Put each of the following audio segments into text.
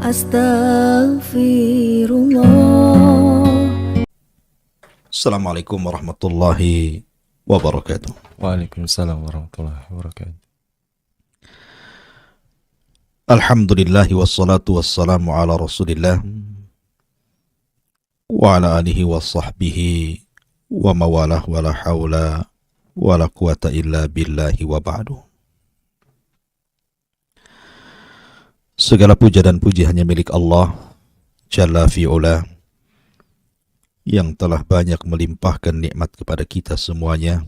Astaghfirullah. Assalamualaikum warahmatullahi wabarakatuh. Waalaikumsalam warahmatullahi wabarakatuh. Alhamdulillahi wassalatu wassalamu ala rasulillah wa ala alihi wa sahbihi wa mawalah wa la hawla wa la quwata illa billahi wa ba'du. Segala puja dan puji hanya milik Allah Jalla fi'ula, yang telah banyak melimpahkan nikmat kepada kita semuanya,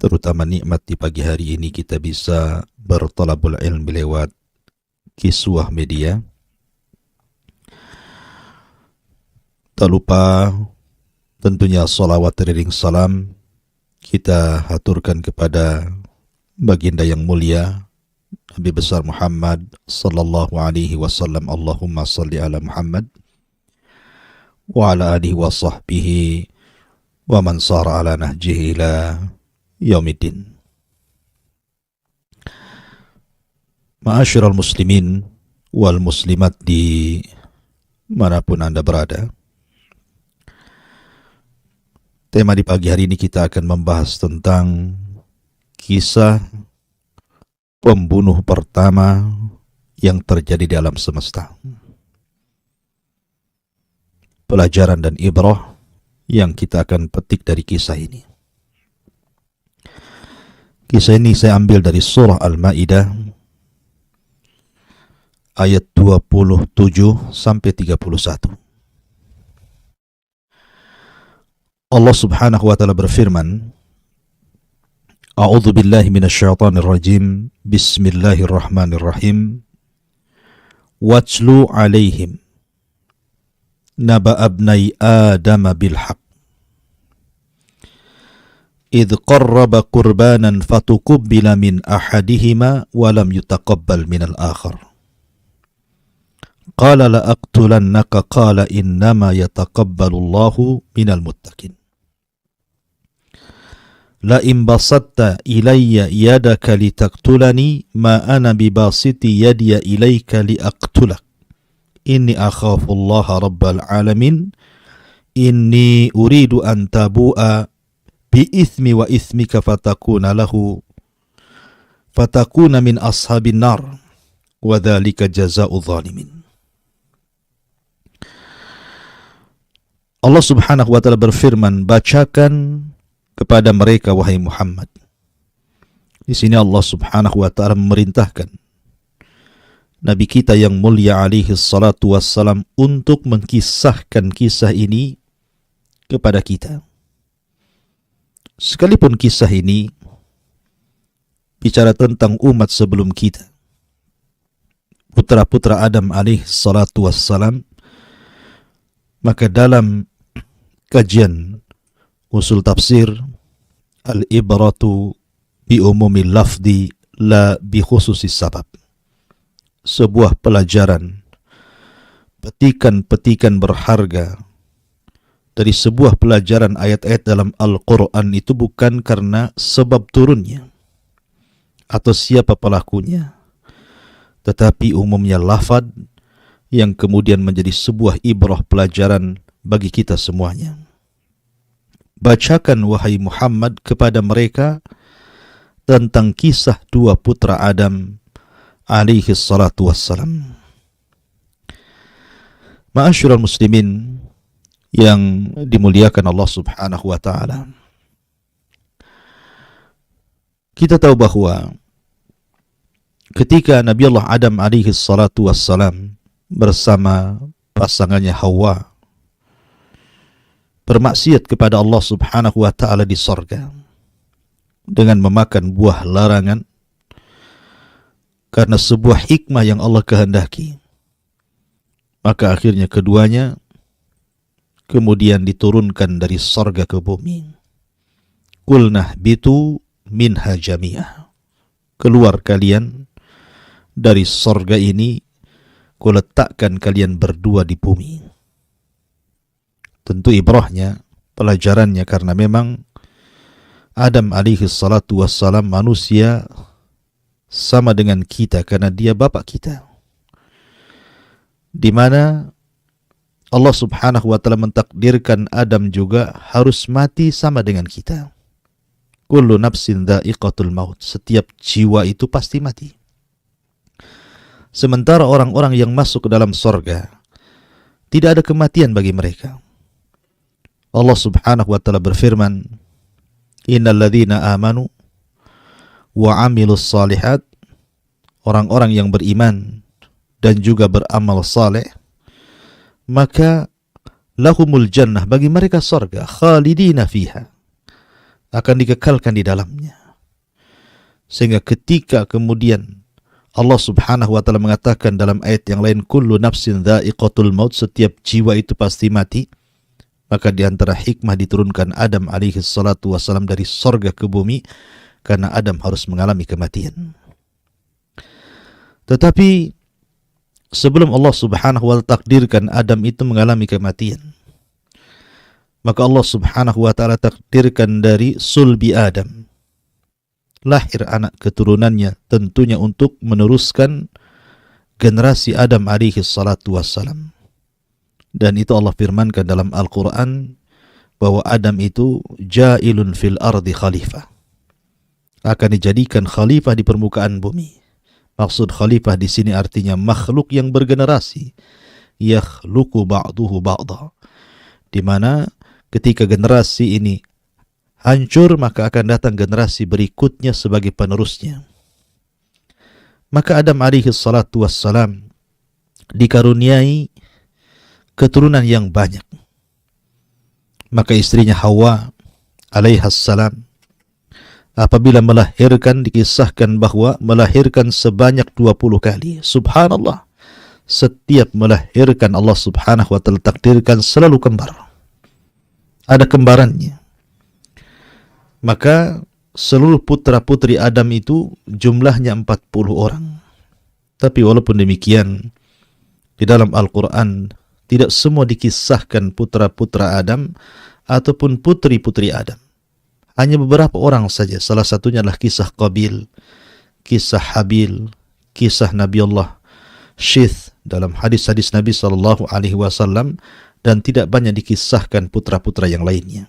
terutama nikmat di pagi hari ini kita bisa bertalabul ilmi lewat Kiswah Media. Tak lupa tentunya salawat teriring salam kita haturkan kepada baginda yang mulia Nabi besar Muhammad sallallahu alaihi wasallam. Allahumma salli ala Muhammad wa ala alihi wa sahbihi wa man sara ala nahjihi ila yaumiddin. Ma'asyiral muslimin wal muslimat di manapun Anda berada, tema di pagi hari ini kita akan membahas tentang kisah pembunuh pertama yang terjadi di alam semesta. Pelajaran dan ibrah yang kita akan petik dari kisah ini. Kisah ini saya ambil dari surah Al-Maidah ayat 27 sampai 31. Allah Subhanahu wa taala berfirman, A'udzu billahi minasyaitonir rajim. Bismillahirrahmanirrahim. Watlu 'alaihim naba abnai Adam bil haqq. Idh qarraba qurbanan fatuqabbala min ahadihima wa lam yutaqabbal min al-akhar. Qala la aqtulannaka qala innama yataqabbalu Allahu minal muttaqin. La in basatta ilayya yadaka litaqtulani ma ana bibasiti yadiya ilayka liaqtulak. Inni akhafu Allah rabbal alamin. Inni uridu an tabu'a bi ithmi wa ithmika fatakuna min ashabin nar wa dhalika jazaa'u zalimin. Allah Subhanahu wa taala berfirman, bacakan kepada mereka wahai Muhammad. Di sini Allah Subhanahu wa taala memerintahkan Nabi kita yang mulia alaihi salatu wassalam untuk mengkisahkan kisah ini kepada kita. Sekalipun kisah ini bicara tentang umat sebelum kita, putra-putra Adam alaihi salatu wassalam, maka dalam kajian usul tafsir, al-ibratu bi umumil lafdi la bi khususis sabab. Sebuah pelajaran, petikan-petikan berharga dari sebuah pelajaran ayat-ayat dalam Al-Quran itu bukan karena sebab turunnya atau siapa pelakunya, tetapi umumnya lafad yang kemudian menjadi sebuah ibrah pelajaran bagi kita semuanya. Bacakan wahai Muhammad kepada mereka tentang kisah dua putra Adam alaihi salatu wassalam. Ma'asyiral muslimin yang dimuliakan Allah Subhanahu wa taala, kita tahu bahwa ketika Nabi Allah Adam alaihi salatu wassalam bersama pasangannya Hawa bermaksiat kepada Allah Subhanahu wa taala di sorga dengan memakan buah larangan karena sebuah hikmah yang Allah kehendaki, maka akhirnya keduanya kemudian diturunkan dari sorga ke bumi. Qulnah bitu minha jami'ah, keluar kalian dari sorga ini, kuletakkan kalian berdua di bumi. Tentu ibrahnya, pelajarannya, karena memang Adam alaihi salatu wassalam manusia sama dengan kita karena dia bapak kita. di mana Allah Subhanahu wa taala mentakdirkan Adam juga harus mati sama dengan kita. Kullu nafsin dha'iqatul maut. Setiap jiwa itu pasti mati. Sementara orang-orang yang masuk ke dalam sorga, tidak ada kematian bagi mereka. Allah Subhanahu wa taala berfirman, Innal ladzina amanu wa amilus salihat, orang-orang yang beriman dan juga beramal saleh, maka lahumul jannah, bagi mereka sorga, khalidina fiha, akan dikekalkan di dalamnya. Sehingga ketika kemudian Allah Subhanahu wa taala mengatakan dalam ayat yang lain, kullu nafsin dha'iqatul maut, setiap jiwa itu pasti mati, maka di antara hikmah diturunkan Adam alaihi salatu wassalam dari sorga ke bumi, karena Adam harus mengalami kematian. Tetapi sebelum Allah Subhanahu wa taala takdirkan Adam itu mengalami kematian, maka Allah Subhanahu wa taala takdirkan dari sulbi Adam, lahir anak keturunannya, tentunya untuk meneruskan generasi Adam alaihi salatu wassalam. Dan itu Allah firmankan dalam Al-Quran bahwa Adam itu ja'ilun fil ardi khalifah, akan dijadikan khalifah di permukaan bumi. Maksud khalifah di sini artinya makhluk yang bergenerasi, yakhluqu ba'duhu ba'da, di mana ketika generasi ini hancur, maka akan datang generasi berikutnya sebagai penerusnya. Maka Adam alaihi salatu wassalam dikaruniai keturunan yang banyak. Maka istrinya Hawa alaihassalam apabila melahirkan, dikisahkan bahwa melahirkan sebanyak 20 kali. Subhanallah, setiap melahirkan Allah Subhanahu wa taala takdirkan selalu kembar, ada kembarannya. Maka seluruh putra-putri Adam itu jumlahnya 40 orang. Tapi walaupun demikian, di dalam Al-Quran tidak semua dikisahkan putra-putra Adam ataupun putri-putri Adam. Hanya beberapa orang saja. Salah satunya adalah kisah Qabil, kisah Habil, kisah Nabi Allah Syith dalam hadis-hadis Nabi SAW, dan tidak banyak dikisahkan putra-putra yang lainnya.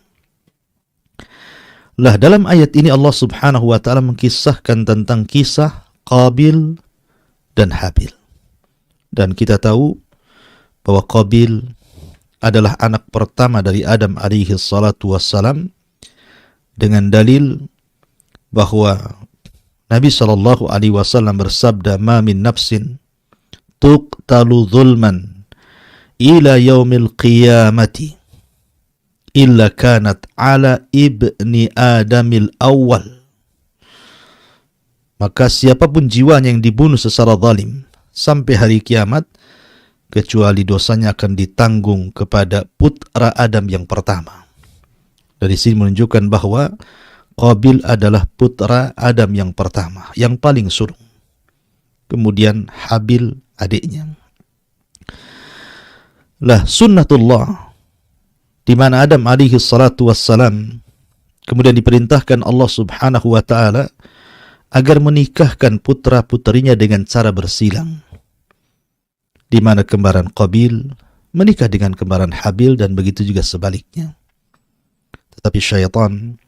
Lah, dalam ayat ini Allah Subhanahu wa taala mengkisahkan tentang kisah Qabil dan Habil. Dan kita tahu bahwa Qabil adalah anak pertama dari Adam alaihi salatu wassalam, dengan dalil bahwa Nabi sallallahu alaihi wasallam bersabda, "Ma min nafsin tuqtalu zulman ila yaumil qiyamati illa kanat ala ibni Adamil awal." Maka siapapun jiwanya yang dibunuh secara zalim sampai hari kiamat, kecuali dosanya akan ditanggung kepada putra Adam yang pertama. Dari sini menunjukkan bahwa Qabil adalah putra Adam yang pertama, yang paling sulung. Kemudian Habil adiknya. Lah, sunnatullah, di mana Adam alaihi salatu wassalam kemudian diperintahkan Allah Subhanahu wa taala agar menikahkan putra-putrinya dengan cara bersilang, di mana kembaran Qabil menikah dengan kembaran Habil dan begitu juga sebaliknya. Tetapi syaitan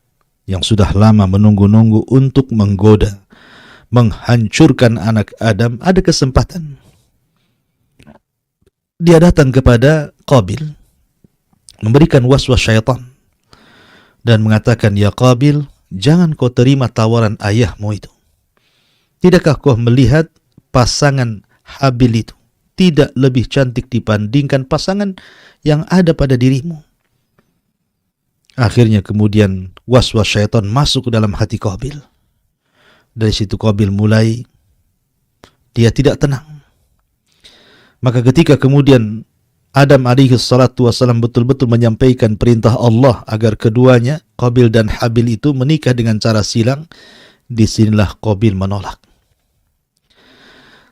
yang sudah lama menunggu-nunggu untuk menggoda, menghancurkan anak Adam, ada kesempatan. Dia datang kepada Qabil, memberikan waswas syaitan dan mengatakan, "Ya Qabil, jangan kau terima tawaran ayahmu itu. Tidakkah kau melihat pasangan Habil itu tidak lebih cantik dibandingkan pasangan yang ada pada dirimu?" Akhirnya kemudian waswas syaitan masuk ke dalam hati Qabil. Dari situ Qabil mulai, dia tidak tenang. Maka ketika kemudian Adam alaihi salatu wassalam betul-betul menyampaikan perintah Allah agar keduanya, Qabil dan Habil itu menikah dengan cara silang, disinilah Qabil menolak.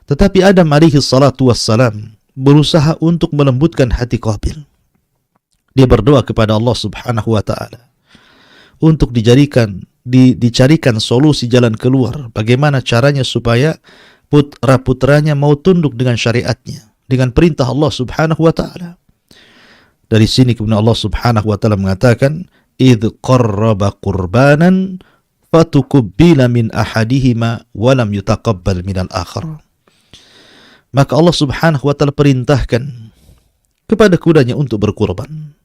Tetapi Adam alaihi salatu wassalam berusaha untuk melembutkan hati Qabil. Dia berdoa kepada Allah Subhanahu wa taala untuk dicarikan solusi jalan keluar. Bagaimana caranya supaya putra-putranya mau tunduk dengan syariatnya, dengan perintah Allah Subhanahu wa taala. Dari sini kemudian Allah Subhanahu wa taala mengatakan, "Idz qarraba qurbanan fatukubbila min ahadihima wa lam yutaqabbal minal akhar." Maka Allah Subhanahu wa taala perintahkan kepada kudanya untuk berkurban.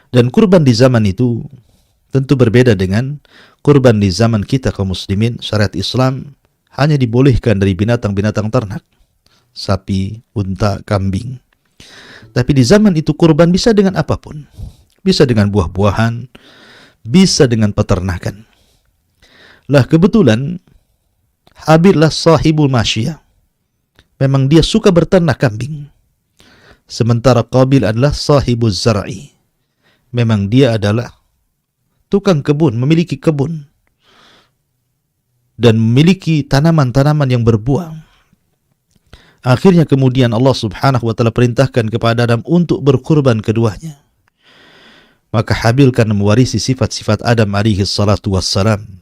Dan kurban di zaman itu tentu berbeda dengan kurban di zaman kita kaum muslimin. Syariat Islam hanya dibolehkan dari binatang-binatang ternak, sapi, unta, kambing. Tapi di zaman itu kurban bisa dengan apapun. Bisa dengan buah-buahan, bisa dengan peternakan. Lah kebetulan Habil lah sahibul masyiyah. Memang dia suka berternak kambing. Sementara Qabil adalah sahibul zar'i. Memang dia adalah tukang kebun, memiliki kebun. Dan memiliki tanaman-tanaman yang berbuah. Akhirnya kemudian Allah Subhanahu wa taala perintahkan kepada Adam untuk berkurban keduanya. Maka Habil karena mewarisi sifat-sifat Adam alaihi salatu wassalam.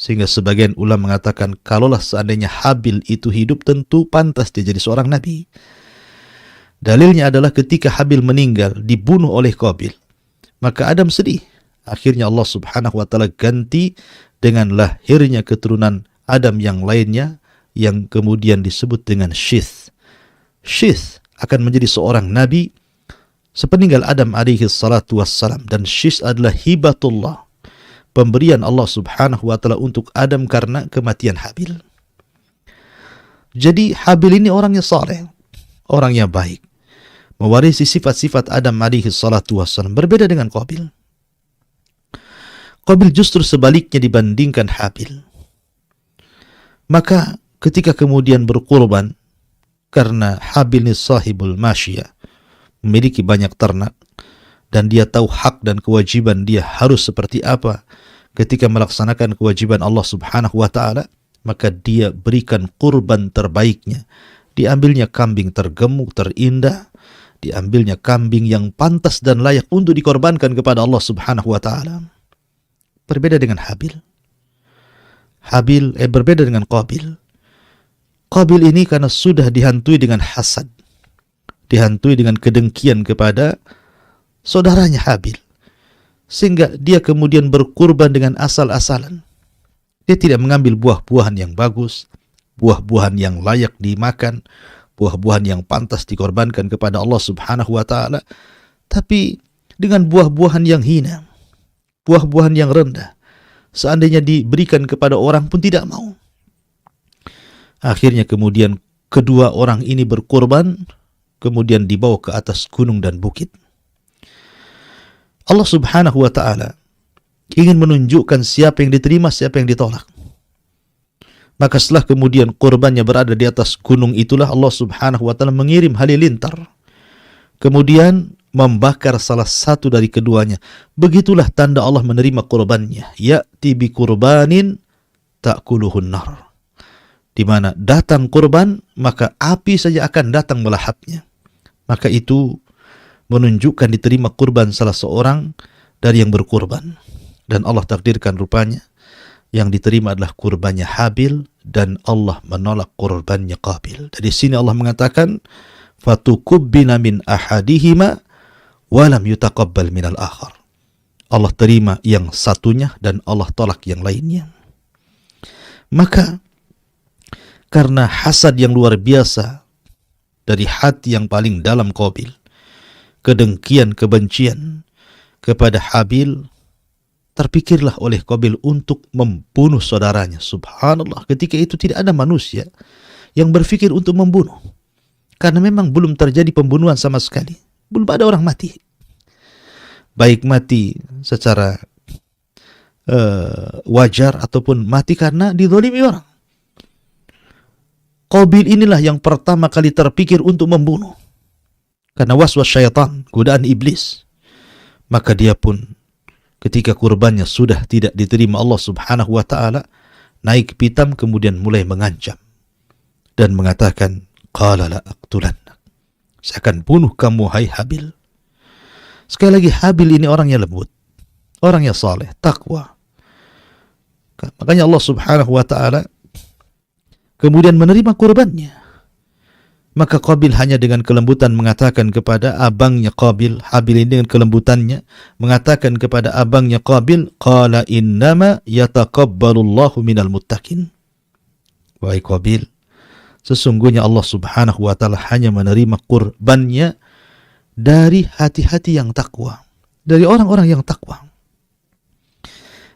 Sehingga sebagian ulama mengatakan kalaulah seandainya Habil itu hidup tentu pantas dia jadi seorang nabi. Dalilnya adalah ketika Habil meninggal dibunuh oleh Qabil. Maka Adam sedih. Akhirnya Allah Subhanahu wa taala ganti dengan lahirnya keturunan Adam yang lainnya yang kemudian disebut dengan Syith. Syith akan menjadi seorang nabi sepeninggal Adam alaihi salatu wassalam, dan Syith adalah hibatullah, pemberian Allah Subhanahu wa taala untuk Adam karena kematian Habil. Jadi Habil ini orangnya saleh, orangnya baik, mewarisi sifat-sifat Adam alaihi salatu wassalam, berbeda dengan Qabil. Qabil justru sebaliknya dibandingkan Habil. Maka ketika kemudian berkurban, karena Habil ini sahibul masyiyah, memiliki banyak ternak, dan dia tahu hak dan kewajiban dia harus seperti apa ketika melaksanakan kewajiban Allah Subhanahu wa taala, maka dia berikan kurban terbaiknya. Diambilnya kambing tergemuk, terindah, diambilnya kambing yang pantas dan layak untuk dikorbankan kepada Allah Subhanahu wa taala. Berbeda dengan Habil. Berbeda dengan Qabil. Qabil ini karena sudah dihantui dengan hasad, dihantui dengan kedengkian kepada saudaranya Habil, sehingga dia kemudian berkurban dengan asal-asalan. Dia tidak mengambil buah-buahan yang bagus, buah-buahan yang layak dimakan, buah-buahan yang pantas dikorbankan kepada Allah Subhanahu wa taala, tapi dengan buah-buahan yang hina, buah-buahan yang rendah. Seandainya diberikan kepada orang pun tidak mau. Akhirnya kemudian kedua orang ini berkorban, kemudian dibawa ke atas gunung dan bukit. Allah Subhanahu wa taala ingin menunjukkan siapa yang diterima, siapa yang ditolak. Maka setelah kemudian korbannya berada di atas gunung itulah Allah Subhanahu wa taala mengirim halilintar. Kemudian membakar salah satu dari keduanya. Begitulah tanda Allah menerima korbannya. Ya'ti bi kurbanin ta'kuluhun nar. Di mana datang kurban, maka api saja akan datang melahapnya. Maka itu menunjukkan diterima kurban salah seorang dari yang berkurban. Dan Allah takdirkan rupanya yang diterima adalah kurbannya Habil, dan Allah menolak kurbannya Qabil. Dari sini Allah mengatakan, fatukubbina min ahadihima walam yutaqabbal minal akhar. Allah terima yang satunya dan Allah tolak yang lainnya. Maka karena hasad yang luar biasa dari hati yang paling dalam Qabil, kedengkian, kebencian kepada Habil, terpikirlah oleh Qabil untuk membunuh saudaranya. Subhanallah, ketika itu tidak ada manusia yang berpikir untuk membunuh. Karena memang belum terjadi pembunuhan sama sekali. Belum ada orang mati. Baik mati secara wajar ataupun mati karena dizalimi orang. Qabil inilah yang pertama kali terpikir untuk membunuh. Karena waswas syaitan, godaan iblis. Maka dia pun ketika kurbannya sudah tidak diterima Allah Subhanahu wa taala, naik pitam kemudian mulai mengancam dan mengatakan, qala la aqtulannak. Saya akan bunuh kamu hai Habil. Sekali lagi, Habil ini orangnya lembut, orangnya saleh, takwa. Makanya Allah Subhanahu wa taala kemudian menerima kurbannya. Maka Qabil hanya dengan kelembutan mengatakan kepada abangnya Qabil, Habil ini dengan kelembutannya mengatakan kepada abangnya Qabil, qala innama yataqabbalullahu minal muttaqin. Wahai Qabil, sesungguhnya Allah Subhanahu wa taala hanya menerima kurbannya dari hati-hati yang takwa, dari orang-orang yang takwa.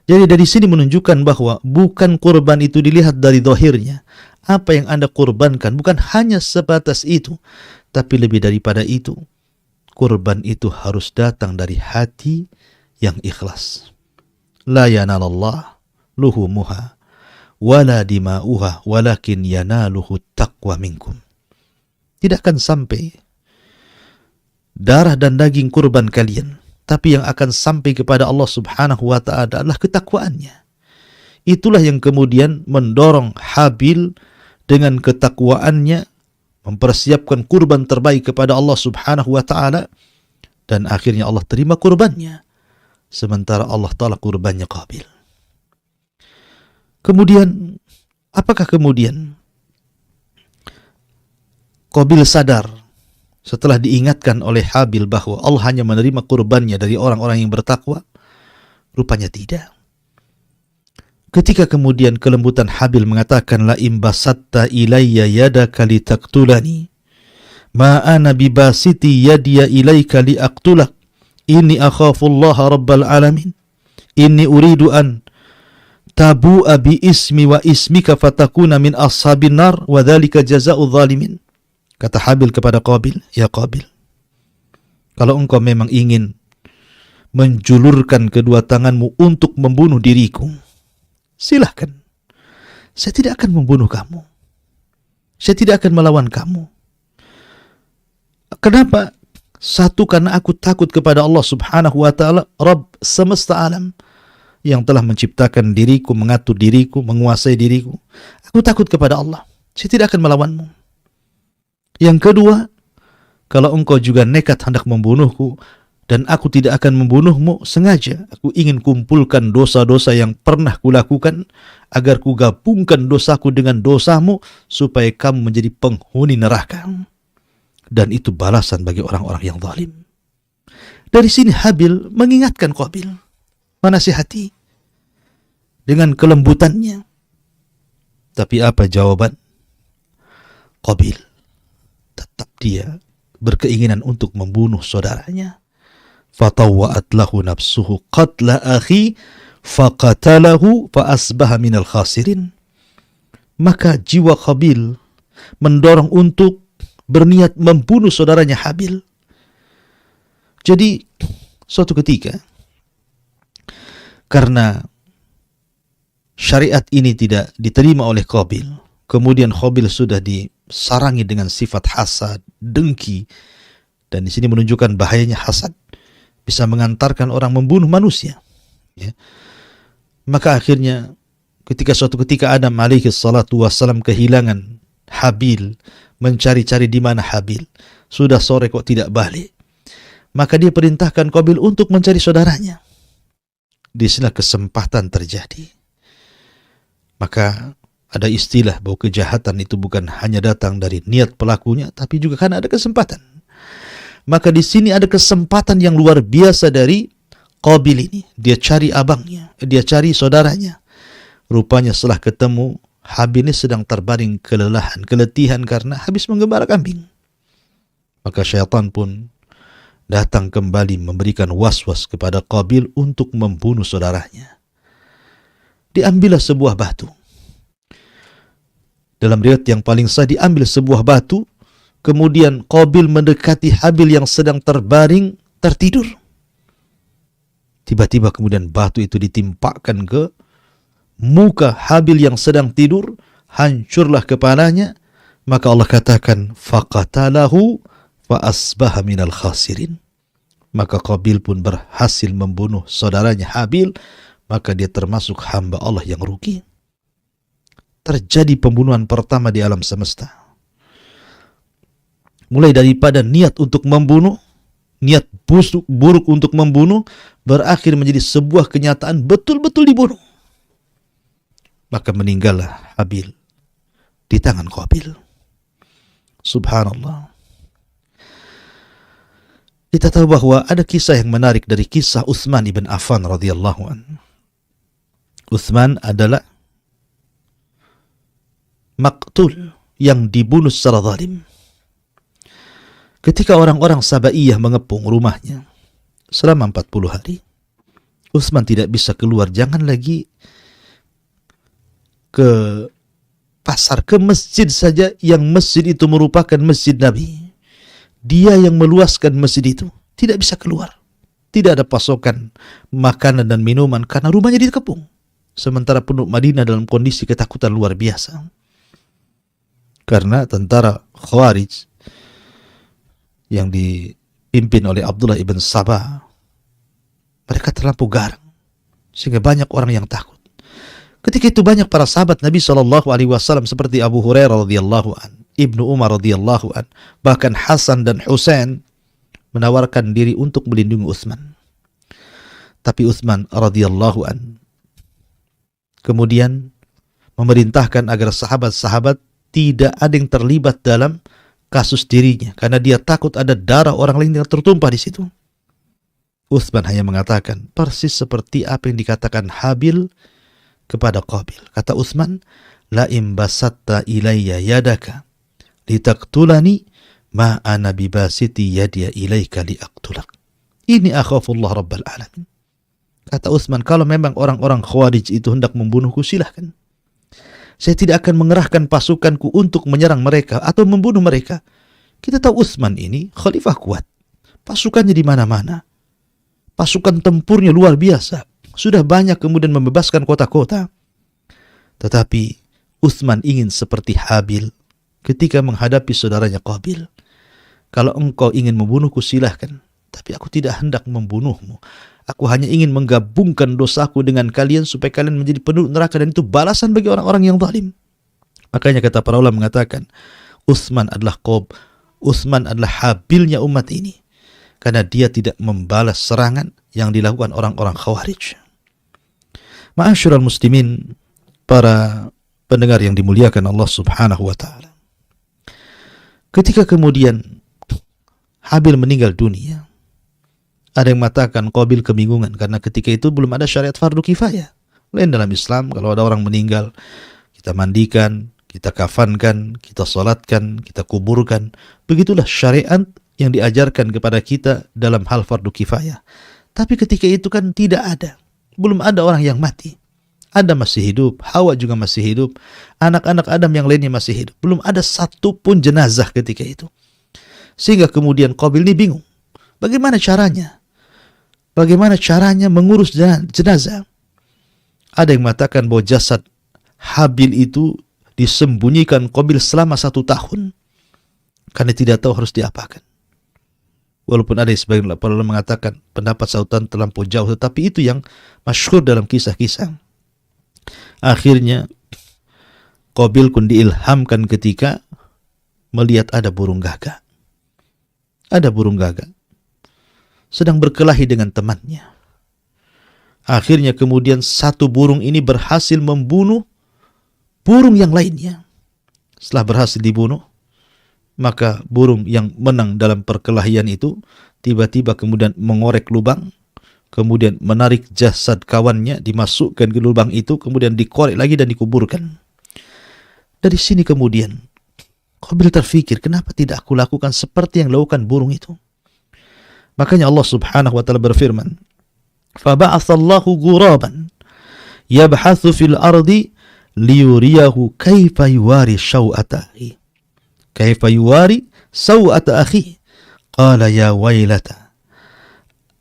Jadi dari sini menunjukkan bahwa bukan kurban itu dilihat dari zahirnya. Apa yang Anda kurbankan bukan hanya sebatas itu, tapi lebih daripada itu. Kurban itu harus datang dari hati yang ikhlas. La yanalallah luhumuha wala dima'uha walakin yanaluhu taqwa minkum. Tidak akan sampai darah dan daging kurban kalian, tapi yang akan sampai kepada Allah Subhanahu wa ta'ala adalah ketakwaannya. Itulah yang kemudian mendorong Habil dengan ketakwaannya mempersiapkan kurban terbaik kepada Allah Subhanahu wa ta'ala, dan akhirnya Allah terima kurbannya, sementara Allah tolak kurbannya Qabil. Kemudian, apakah kemudian Qabil sadar setelah diingatkan oleh Habil bahwa Allah hanya menerima kurbannya dari orang-orang yang bertakwa? Rupanya tidak. Ketika kemudian kelembutan Habil mengatakan, la imbasatta ilayya yadaka litaktulani ma ana bibasiti yadiya ilayka liaktulak inni akhafullaha rabbal alamin inni uridu an tabu'a bi ismi wa ismika fatakuna min ashabin nar wa dhalika jazaa'u zalimin. Kata Habil kepada Qabil, ya Qabil, kalau engkau memang ingin menjulurkan kedua tanganmu untuk membunuh diriku, silahkan. Saya tidak akan membunuh kamu. Saya tidak akan melawan kamu. Kenapa? Satu, karena aku takut kepada Allah Subhanahu wa ta'ala, Rabb semesta alam, yang telah menciptakan diriku, mengatur diriku, menguasai diriku. Aku takut kepada Allah. Saya tidak akan melawanmu. Yang kedua, kalau engkau juga nekat hendak membunuhku, dan aku tidak akan membunuhmu sengaja. Aku ingin kumpulkan dosa-dosa yang pernah kulakukan, agar kugabungkan dosaku dengan dosamu, supaya kamu menjadi penghuni neraka. Dan itu balasan bagi orang-orang yang zalim. Dari sini Habil mengingatkan Qabil, menasihati dengan kelembutannya. Tapi apa jawaban Qabil? Tetap dia berkeinginan untuk membunuh saudaranya. Fatawwa'at lahu nafsuhu qatla akhi faqatalahu fa asbaha minal khasirin. Maka jiwa Qabil mendorong untuk berniat membunuh saudaranya Habil. Jadi suatu ketika, karena syariat ini tidak diterima oleh Qabil, kemudian Qabil sudah disarangi dengan sifat hasad, dengki, dan di sini menunjukkan bahayanya hasad, bisa mengantarkan orang membunuh manusia. Ya. Maka akhirnya ketika suatu ketika Adam alaihi salatu wassalam kehilangan Habil, mencari-cari di mana Habil, sudah sore kok tidak balik, maka dia perintahkan Qabil untuk mencari saudaranya. Di sini kesempatan terjadi. Maka ada istilah bahwa kejahatan itu bukan hanya datang dari niat pelakunya, tapi juga karena ada kesempatan. Maka di sini ada kesempatan yang luar biasa dari Qabil ini. Dia cari abangnya, dia cari saudaranya. Rupanya setelah ketemu, Habil ini sedang terbaring kelelahan, keletihan karena habis menggembala kambing. Maka syaitan pun datang kembali memberikan was-was kepada Qabil untuk membunuh saudaranya. Diambillah sebuah batu. Dalam riwayat yang paling sahih, diambil sebuah batu. Kemudian Qabil mendekati Habil yang sedang terbaring, tertidur. Tiba-tiba kemudian batu itu ditimpakan ke muka Habil yang sedang tidur, hancurlah kepalanya. Maka Allah katakan, faqatalahu fa asbaha minal khasirin. Maka Qabil pun berhasil membunuh saudaranya Habil, maka dia termasuk hamba Allah yang rugi. Terjadi pembunuhan pertama di alam semesta. Mulai daripada niat untuk membunuh, niat buruk untuk membunuh, berakhir menjadi sebuah kenyataan betul-betul dibunuh. Maka meninggallah Habil di tangan Qabil. Subhanallah. Kita tahu bahwa ada kisah yang menarik dari kisah Utsman ibn Affan radhiyallahu anhu. Utsman adalah maktul, yang dibunuh secara zalim. Ketika orang-orang Sabaiyah mengepung rumahnya selama 40 hari, Utsman tidak bisa keluar, jangan lagi ke pasar, ke masjid saja, yang masjid itu merupakan masjid Nabi. Dia yang meluaskan masjid itu, tidak bisa keluar. Tidak ada pasokan makanan dan minuman karena rumahnya dikepung. Sementara penduduk Madinah dalam kondisi ketakutan luar biasa. Karena tentara Khawarij yang dipimpin oleh Abdullah ibn Sabah, mereka terlampau garang sehingga banyak orang yang takut. Ketika itu banyak para sahabat Nabi SAW seperti Abu Hurairah radhiyallahu an, Ibnu Umar radhiyallahu an, bahkan Hasan dan Husain menawarkan diri untuk melindungi Utsman. Tapi Utsman radhiyallahu an kemudian memerintahkan agar sahabat-sahabat tidak ada yang terlibat dalam kasus dirinya karena dia takut ada darah orang lain yang tertumpah di situ. Utsman hanya mengatakan persis seperti apa yang dikatakan Habil kepada Qabil. Kata Utsman, la im basatta ilayya yadaka litaqtulani ma ana bibasiti yadiya ilaika liaqtulak. Ini akhafullah rabbal alamin. Kata Utsman, kalau memang orang-orang Khawarij itu hendak membunuhku, silahkan. Saya tidak akan mengerahkan pasukanku untuk menyerang mereka atau membunuh mereka. Kita tahu Utsman ini khalifah kuat. Pasukannya di mana-mana. Pasukan tempurnya luar biasa. Sudah banyak kemudian membebaskan kota-kota. Tetapi Utsman ingin seperti Habil ketika menghadapi saudaranya Qabil. Kalau engkau ingin membunuhku, silahkan. Tapi aku tidak hendak membunuhmu. Aku hanya ingin menggabungkan dosaku dengan kalian supaya kalian menjadi penduduk neraka, dan itu balasan bagi orang-orang yang zalim. Makanya kata para ulama mengatakan Utsman adalah Habilnya umat ini, karena dia tidak membalas serangan yang dilakukan orang-orang Khawarij. Ma'asyiral muslimin, para pendengar yang dimuliakan Allah Subhanahu wa taala. Ketika kemudian Habil meninggal dunia, ada yang mengatakan Qabil kebingungan karena ketika itu belum ada syariat fardu kifayah. Lain dalam Islam, kalau ada orang meninggal, kita mandikan, kita kafankan, kita salatkan, kita kuburkan. Begitulah syariat yang diajarkan kepada kita dalam hal fardu kifayah. Tapi ketika itu kan tidak ada. Belum ada orang yang mati. Adam masih hidup, Hawa juga masih hidup, anak-anak Adam yang lainnya masih hidup. Belum ada satu pun jenazah ketika itu. Sehingga kemudian Qabil ini bingung. Bagaimana caranya? Bagaimana caranya mengurus jenazah? Ada yang mengatakan bahwa jasad Habil itu disembunyikan Qabil selama 1 tahun karena tidak tahu harus diapakan. Walaupun ada sebagian para ulama mengatakan pendapat sautan terlampau jauh, tetapi itu yang masyhur dalam kisah-kisah. Akhirnya Qabil pun diilhamkan ketika melihat ada burung gagak. Ada burung gagak sedang berkelahi dengan temannya. Akhirnya kemudian satu burung ini berhasil membunuh burung yang lainnya. Setelah berhasil dibunuh, maka burung yang menang dalam perkelahian itu tiba-tiba kemudian mengorek lubang, kemudian menarik jasad kawannya, dimasukkan ke lubang itu, kemudian dikorek lagi dan dikuburkan. Dari sini kemudian Qabil terfikir, kenapa tidak aku lakukan seperti yang dilakukan burung itu? Makanya Allah Subhanahu wa taala berfirman, "Faba'atsallahu ghuraban yabhathu fil ardi liyuriyahu kaifa yuwari sawata akhi." Kaifa yuwari sawata akhi? Qala ya wailata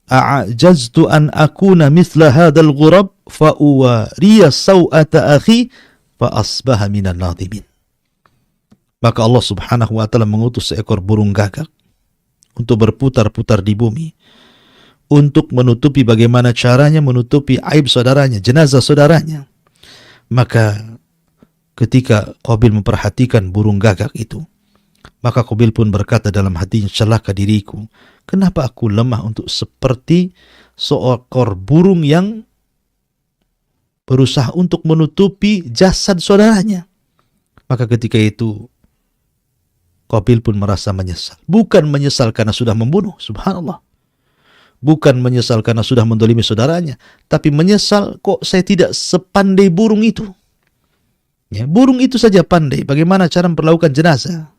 a'jaztu an akuna mithla hadzal ghurab fa uwariya sawata akhi fa asbaha minan nadimin. Maka Allah Subhanahu wa taala mengutus seekor burung gagak untuk berputar-putar di bumi, untuk menutupi bagaimana caranya menutupi aib saudaranya, jenazah saudaranya. Maka ketika Qabil memperhatikan burung gagak itu, maka Qabil pun berkata dalam hatinya, celaka diriku, kenapa aku lemah untuk seperti seekor burung yang berusaha untuk menutupi jasad saudaranya. Maka ketika itu Qabil pun merasa menyesal. Bukan menyesal karena sudah membunuh, subhanallah. Bukan menyesal karena sudah mendolimi saudaranya, tapi menyesal kok saya tidak sepandai burung itu. Ya, burung itu saja pandai bagaimana cara memperlakukan jenazah.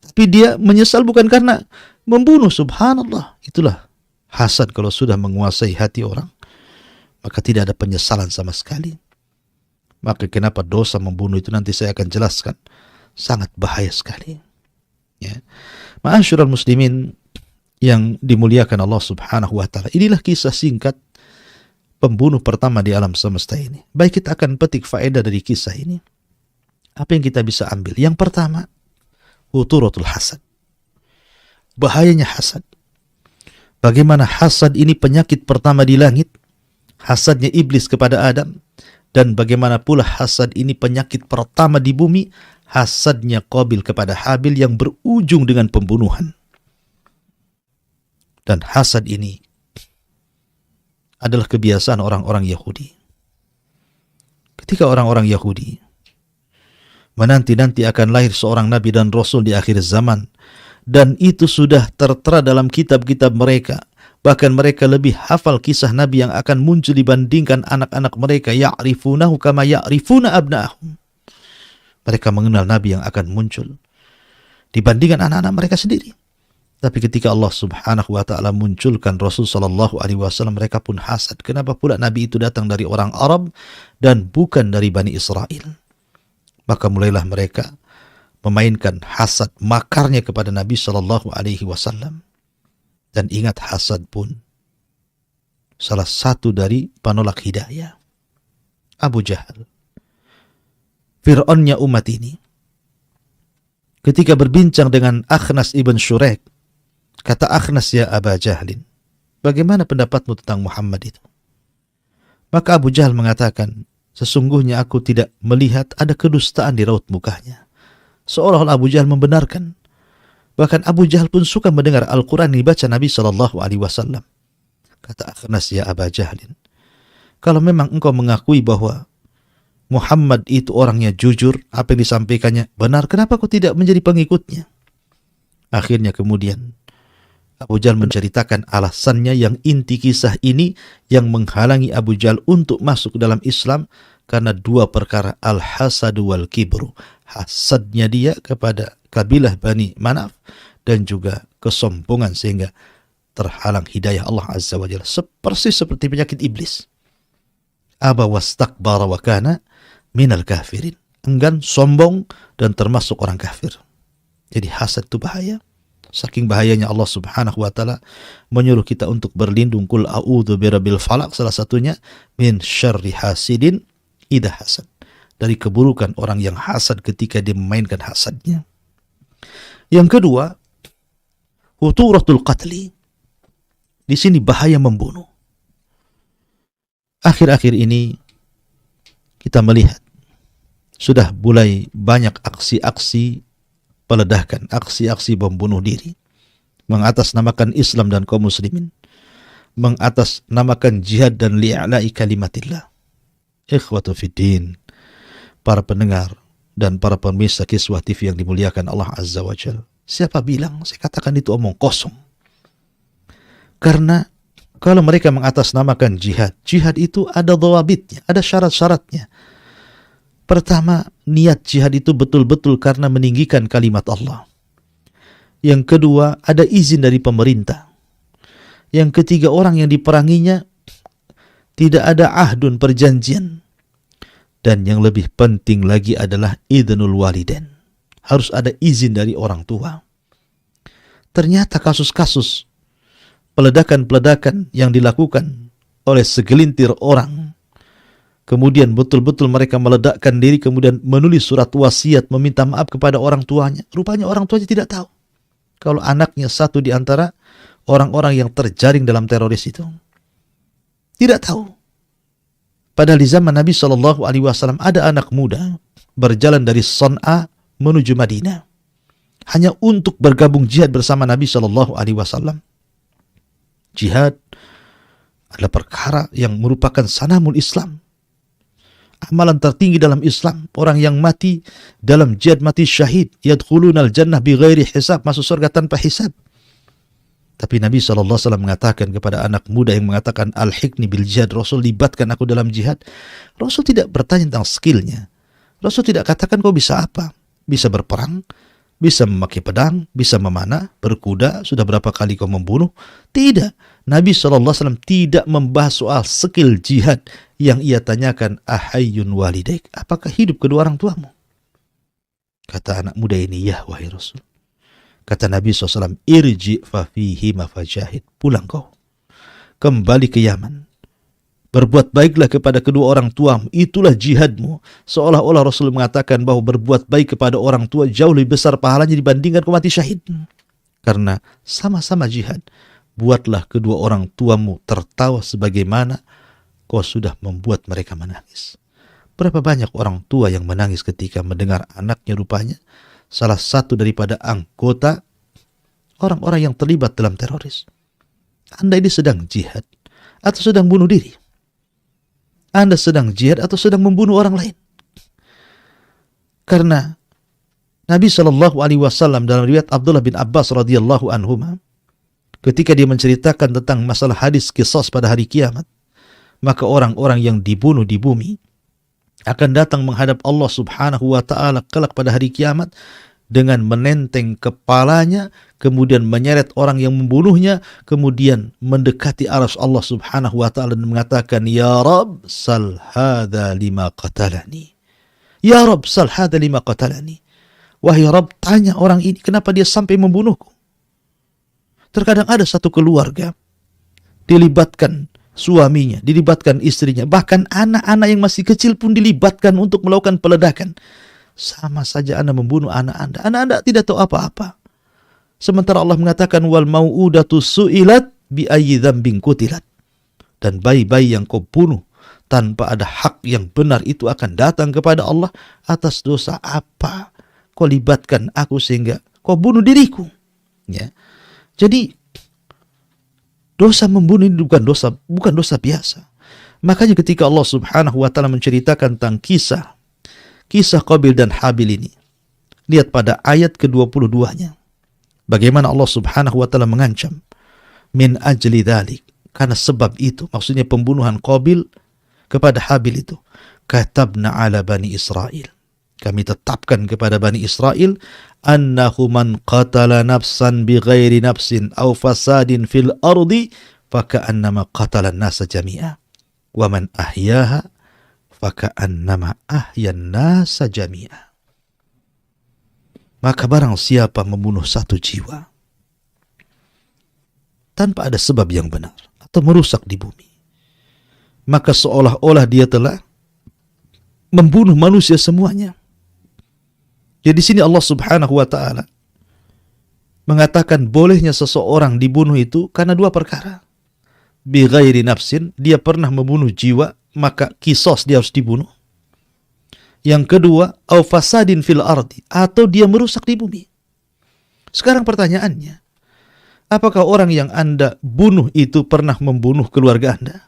Tapi dia menyesal bukan karena membunuh, subhanallah. Itulah hasad kalau sudah menguasai hati orang. Maka tidak ada penyesalan sama sekali. Maka kenapa dosa membunuh itu nanti saya akan jelaskan. Sangat bahaya sekali. Ya. Ma'asyiral muslimin yang dimuliakan Allah subhanahu wa ta'ala. Inilah kisah singkat pembunuh pertama di alam semesta ini. Baik, kita akan petik faedah dari kisah ini. Apa yang kita bisa ambil? Yang pertama, huturatul hasad. Bahayanya hasad. Bagaimana hasad ini penyakit pertama di langit. Hasadnya iblis kepada Adam. Dan bagaimana pula hasad ini penyakit pertama di bumi. Hasadnya Qabil kepada Habil yang berujung dengan pembunuhan. Dan hasad ini adalah kebiasaan orang-orang Yahudi. Ketika orang-orang Yahudi menanti-nanti akan lahir seorang nabi dan rasul di akhir zaman, dan itu sudah tertera dalam kitab-kitab mereka. Bahkan mereka lebih hafal kisah nabi yang akan muncul dibandingkan anak-anak mereka. Ya'rifunahu kama ya'rifuna abna'ahum. Mereka mengenal nabi yang akan muncul dibandingkan anak-anak mereka sendiri. Tapi ketika Allah subhanahu wa ta'ala munculkan Rasul sallallahu alaihi wasallam, mereka pun hasad. Kenapa pula nabi itu datang dari orang Arab dan bukan dari Bani Israel? Maka mulailah mereka memainkan hasad, makarnya kepada Nabi sallallahu alaihi wasallam. Dan ingat, hasad pun salah satu dari penolak hidayah. Abu Jahal, Fir'aunnya umat ini, ketika berbincang dengan Akhnas ibn Syurek, kata Akhnas, ya Aba Jahlin, bagaimana pendapatmu tentang Muhammad itu? Maka Abu Jahal mengatakan, sesungguhnya aku tidak melihat ada kedustaan di raut mukanya. Seolah-olah Abu Jahal membenarkan. Bahkan Abu Jahal pun suka mendengar Al-Quran dibaca Nabi SAW. Kata Akhnas, ya Aba Jahlin, kalau memang engkau mengakui bahwa Muhammad itu orangnya jujur, apa yang disampaikannya benar, kenapa kau tidak menjadi pengikutnya? Akhirnya kemudian Abu Jahal menceritakan alasannya yang inti kisah ini yang menghalangi Abu Jahal untuk masuk dalam Islam karena dua perkara, al-hasadu wal kibru. Hasadnya dia kepada kabilah Bani Manaf dan juga kesombongan sehingga terhalang hidayah Allah Azza wa Jalla. Persis seperti penyakit iblis. Aba wastakbara wa kana minal kafirin. Enggan, sombong, dan termasuk orang kafir. Jadi hasad itu bahaya. Saking bahayanya Allah subhanahu wa ta'ala menyuruh kita untuk berlindung. Kul a'udhu birabbil falak. Salah satunya min syarri hasidin idha hasad. Dari keburukan orang yang hasad ketika dia memainkan hasadnya. Yang kedua, huturatul qatli. Di sini bahaya membunuh. Akhir-akhir ini kita melihat sudah mulai banyak aksi-aksi peledakan, aksi-aksi bom bunuh diri, mengatasnamakan Islam dan kaum muslimin, mengatasnamakan jihad dan li'ala'i kalimatillah. Ikhwatu fiddin, para pendengar dan para pemirsa Kiswah TV yang dimuliakan Allah Azza wa Jalla. Siapa bilang? Saya katakan itu omong kosong. Karena kalau mereka mengatasnamakan jihad, jihad itu ada dhawabitnya, ada syarat-syaratnya. Pertama, niat jihad itu betul-betul karena meninggikan kalimat Allah. Yang kedua, ada izin dari pemerintah. Yang ketiga, orang yang diperanginya tidak ada ahdun, perjanjian. Dan yang lebih penting lagi adalah idznul walidain. Harus ada izin dari orang tua. Ternyata kasus-kasus peledakan-peledakan yang dilakukan oleh segelintir orang, kemudian betul-betul mereka meledakkan diri, kemudian menulis surat wasiat meminta maaf kepada orang tuanya. Rupanya orang tuanya tidak tahu kalau anaknya satu di antara orang-orang yang terjaring dalam teroris itu. Tidak tahu. Padahal di zaman Nabi SAW ada anak muda berjalan dari Son'a menuju Madinah hanya untuk bergabung jihad bersama Nabi SAW. Jihad adalah perkara yang merupakan sanamul Islam. Amalan tertinggi dalam Islam, orang yang mati dalam jihad mati syahid, yadkhulunal jannah bighairi hisab, masuk surga tanpa hisab. Tapi Nabi SAW mengatakan kepada anak muda yang mengatakan al-hikni bil jihad, Rasul libatkan aku dalam jihad. Rasul tidak bertanya tentang skillnya. Rasul tidak katakan kau bisa apa. Bisa berperang, bisa memakai pedang, bisa memanah, berkuda, sudah berapa kali kau membunuh. Tidak. Nabi SAW tidak membahas soal skill jihad. Yang ia tanyakan, ahayyun walidaik, apakah hidup kedua orang tuamu? Kata anak muda ini, ya wahai Rasul. Kata Nabi SAW, irji fafihima fajahid. Pulang kau. Kembali ke Yaman. Berbuat baiklah kepada kedua orang tuamu. Itulah jihadmu. Seolah-olah Rasul mengatakan bahwa berbuat baik kepada orang tua jauh lebih besar pahalanya dibandingkan kau mati syahid. Karena sama-sama jihad. Buatlah kedua orang tuamu tertawa sebagaimana kau sudah membuat mereka menangis. Berapa banyak orang tua yang menangis ketika mendengar anaknya rupanya salah satu daripada anggota orang-orang yang terlibat dalam teroris. Anda ini sedang jihad atau sedang bunuh diri? Anda sedang jihad atau sedang membunuh orang lain? Karena Nabi SAW dalam riwayat Abdullah bin Abbas radhiyallahu anhuma, ketika dia menceritakan tentang masalah hadis qisas pada hari kiamat, maka orang-orang yang dibunuh di bumi akan datang menghadap Allah Subhanahu wa ta'ala kelak pada hari kiamat dengan menenteng kepalanya, kemudian menyeret orang yang membunuhnya, kemudian mendekati arsy Allah Subhanahu wa ta'ala dan mengatakan, ya Rabb, sal hadha lima qatalani. Ya Rabb, sal hadha lima qatalani. Wahai Rabb, tanya orang ini kenapa dia sampai membunuhku. Terkadang ada satu keluarga dilibatkan suaminya, dilibatkan istrinya, bahkan anak-anak yang masih kecil pun dilibatkan untuk melakukan peledakan. Sama saja Anda membunuh anak Anda. Anak Anda tidak tahu apa-apa. Sementara Allah mengatakan wal mau'udatu su'ilat bi ayyi dzambin qutilat. Dan bayi-bayi yang kau bunuh tanpa ada hak yang benar itu akan datang kepada Allah, atas dosa apa kau libatkan aku sehingga kau bunuh diriku. Ya. Jadi dosa membunuh ini bukan dosa biasa. Makanya ketika Allah Subhanahu wa ta'ala menceritakan tentang kisah Qabil dan Habil ini, lihat pada ayat ke-22-nya. Bagaimana Allah Subhanahu wa ta'ala mengancam min ajli dzalik, karena sebab itu, maksudnya pembunuhan Qabil kepada Habil itu. Katabna ala bani Israel, kami tetapkan kepada Bani Israel, annahu man qatala nafsan bighairi nafsin aw fasadin fil ardi faka'annama qatala an-nasa jami'a wa man ahyaha faka'annama ahyan nasa jami'a. Maka barang siapa membunuh satu jiwa tanpa ada sebab yang benar atau merusak di bumi, maka seolah-olah dia telah membunuh manusia semuanya. Jadi di sini Allah Subhanahu wa ta'ala mengatakan bolehnya seseorang dibunuh itu karena dua perkara. Bi ghairi nafsin, dia pernah membunuh jiwa, maka qisas dia harus dibunuh. Yang kedua, au fasadin fil ardi, atau dia merusak di bumi. Sekarang pertanyaannya, apakah orang yang Anda bunuh itu pernah membunuh keluarga Anda?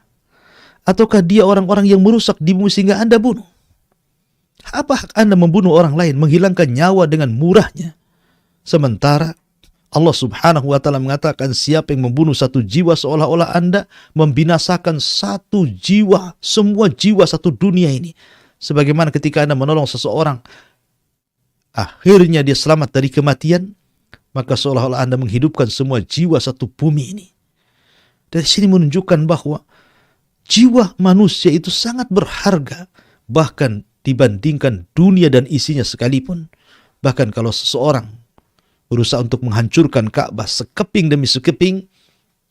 Ataukah dia orang-orang yang merusak di bumi sehingga Anda bunuh? Apa hak Anda membunuh orang lain, menghilangkan nyawa dengan murahnya? Sementara Allah Subhanahu wa ta'ala mengatakan siapa yang membunuh satu jiwa seolah-olah Anda membinasakan satu jiwa, semua jiwa satu dunia ini. Sebagaimana ketika Anda menolong seseorang, akhirnya dia selamat dari kematian, maka seolah-olah Anda menghidupkan semua jiwa satu bumi ini. Dari sini menunjukkan bahwa jiwa manusia itu sangat berharga, bahkan dibandingkan dunia dan isinya sekalipun. Bahkan kalau seseorang berusaha untuk menghancurkan Ka'bah sekeping demi sekeping,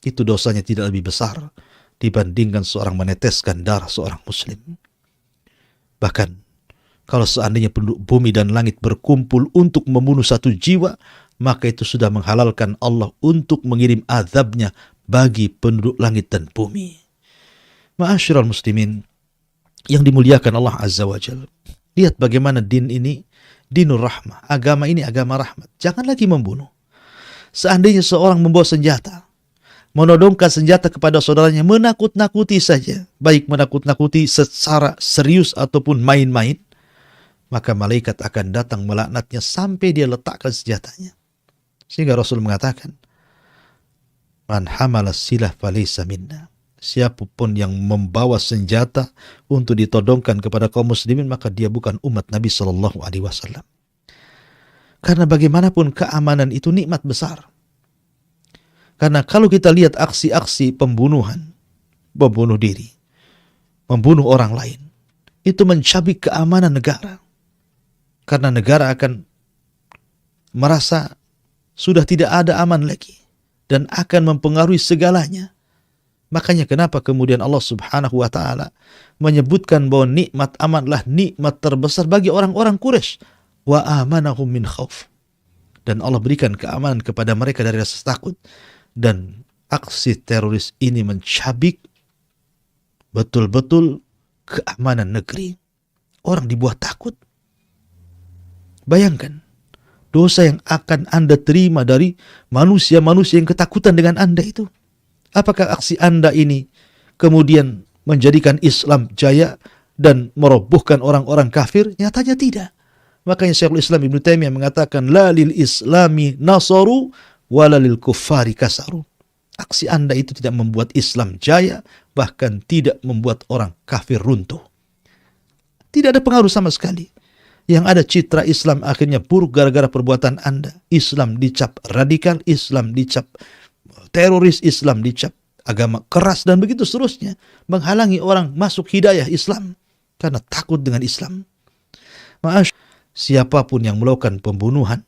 itu dosanya tidak lebih besar dibandingkan seorang meneteskan darah seorang muslim. Bahkan kalau seandainya penduduk bumi dan langit berkumpul untuk membunuh satu jiwa, maka itu sudah menghalalkan Allah untuk mengirim azabnya bagi penduduk langit dan bumi. Ma'asyiral muslimin yang dimuliakan Allah Azza wa Jalla, lihat bagaimana din ini dinur rahmah, agama ini agama rahmat. Jangan lagi membunuh. Seandainya seorang membawa senjata, menodongkan senjata kepada saudaranya, menakut-nakuti saja, baik menakut-nakuti secara serius ataupun main-main, maka malaikat akan datang melaknatnya sampai dia letakkan senjatanya. Sehingga Rasul mengatakan, man hamala silah falaysa minna. Siapapun yang membawa senjata untuk ditodongkan kepada kaum muslimin, maka dia bukan umat Nabi Shallallahu Alaihi Wasallam. Karena bagaimanapun keamanan itu nikmat besar. Karena kalau kita lihat aksi-aksi pembunuhan, membunuh diri, membunuh orang lain, itu mencabik keamanan negara. Karena negara akan merasa sudah tidak ada aman lagi dan akan mempengaruhi segalanya. Makanya kenapa kemudian Allah Subhanahu wa taala menyebutkan bahwa nikmat amanlah nikmat terbesar bagi orang-orang Quraisy, wa amanahum min khauf. Dan Allah berikan keamanan kepada mereka dari rasa takut. Dan aksi teroris ini mencabik betul-betul keamanan negeri. Orang dibuat takut. Bayangkan dosa yang akan Anda terima dari manusia-manusia yang ketakutan dengan Anda itu. Apakah aksi Anda ini kemudian menjadikan Islam jaya dan merobohkan orang-orang kafir? Nyatanya tidak. Makanya Syekhul Islam Ibnu Taimiyah mengatakan, la lil islami nasaru wala lil kuffari kasaru. Aksi Anda itu tidak membuat Islam jaya, bahkan tidak membuat orang kafir runtuh. Tidak ada pengaruh sama sekali. Yang ada citra Islam akhirnya buruk gara-gara perbuatan Anda. Islam dicap radikal, Islam dicap teroris, Islam dicap agama keras, dan begitu seterusnya. Menghalangi orang masuk hidayah Islam karena takut dengan Islam. Siapapun yang melakukan pembunuhan,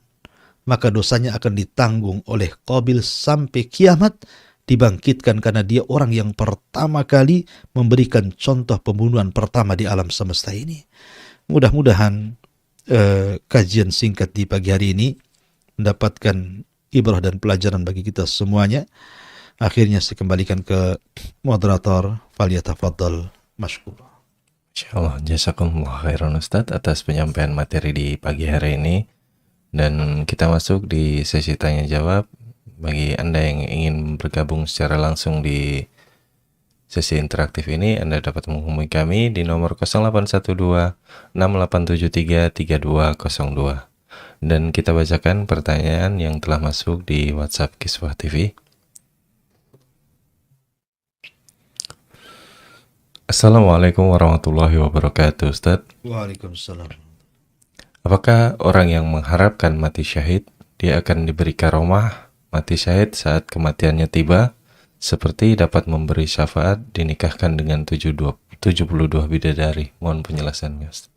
maka dosanya akan ditanggung oleh Qabil sampai kiamat, dibangkitkan karena dia orang yang pertama kali memberikan contoh pembunuhan pertama di alam semesta ini. Mudah-mudahan kajian singkat di pagi hari ini mendapatkan ibrah dan pelajaran bagi kita semuanya. Akhirnya saya kembalikan ke moderator, falyatafaddal mashkur. Insyaallah, jazakumullah khairan Ustadz atas penyampaian materi di pagi hari ini. Dan kita masuk di sesi tanya jawab. Bagi Anda yang ingin bergabung secara langsung di sesi interaktif ini, Anda dapat menghubungi kami di nomor 0812 6873 3202. Dan kita bacakan pertanyaan yang telah masuk di WhatsApp Kiswah TV. Assalamualaikum warahmatullahi wabarakatuh, Ustaz. Waalaikumsalam. Apakah orang yang mengharapkan mati syahid, dia akan diberi karomah mati syahid saat kematiannya tiba, seperti dapat memberi syafaat, dinikahkan dengan 72 bidadari? Mohon penjelasannya, Ustaz.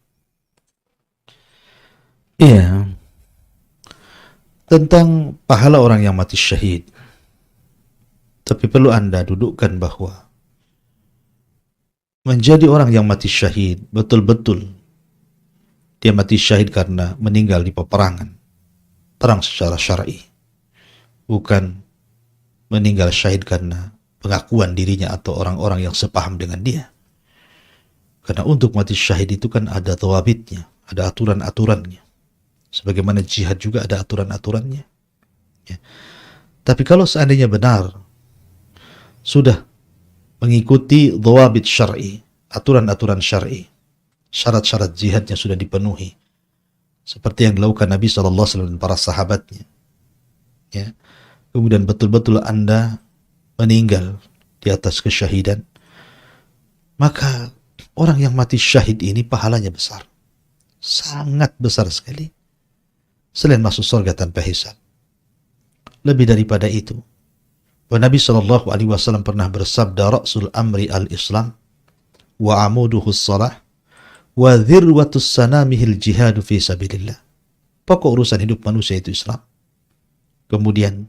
Iya. Tentang pahala orang yang mati syahid. Tapi perlu Anda dudukkan bahwa menjadi orang yang mati syahid, betul-betul dia mati syahid karena meninggal di peperangan, perang secara syar'i, bukan meninggal syahid karena pengakuan dirinya atau orang-orang yang sepaham dengan dia. Karena untuk mati syahid itu kan ada tawabitnya, ada aturan-aturannya. Sebagaimana jihad juga ada aturan-aturannya. Ya. Tapi kalau seandainya benar sudah mengikuti dhawabit syar'i, aturan-aturan syar'i, syarat-syarat jihadnya sudah dipenuhi, seperti yang dilakukan Nabi SAW dan para sahabatnya, ya. Kemudian betul-betul Anda meninggal di atas kesyahidan, maka orang yang mati syahid ini pahalanya besar, sangat besar sekali, selain masuk surga tanpa hisab. Lebih daripada itu, Nabi SAW pernah bersabda, Ra'sul amri al-Islam, wa amuduhu salah, wa dhirwatus sanamihil jihadu fi sabilillah. Pokok urusan hidup manusia itu Islam. Kemudian,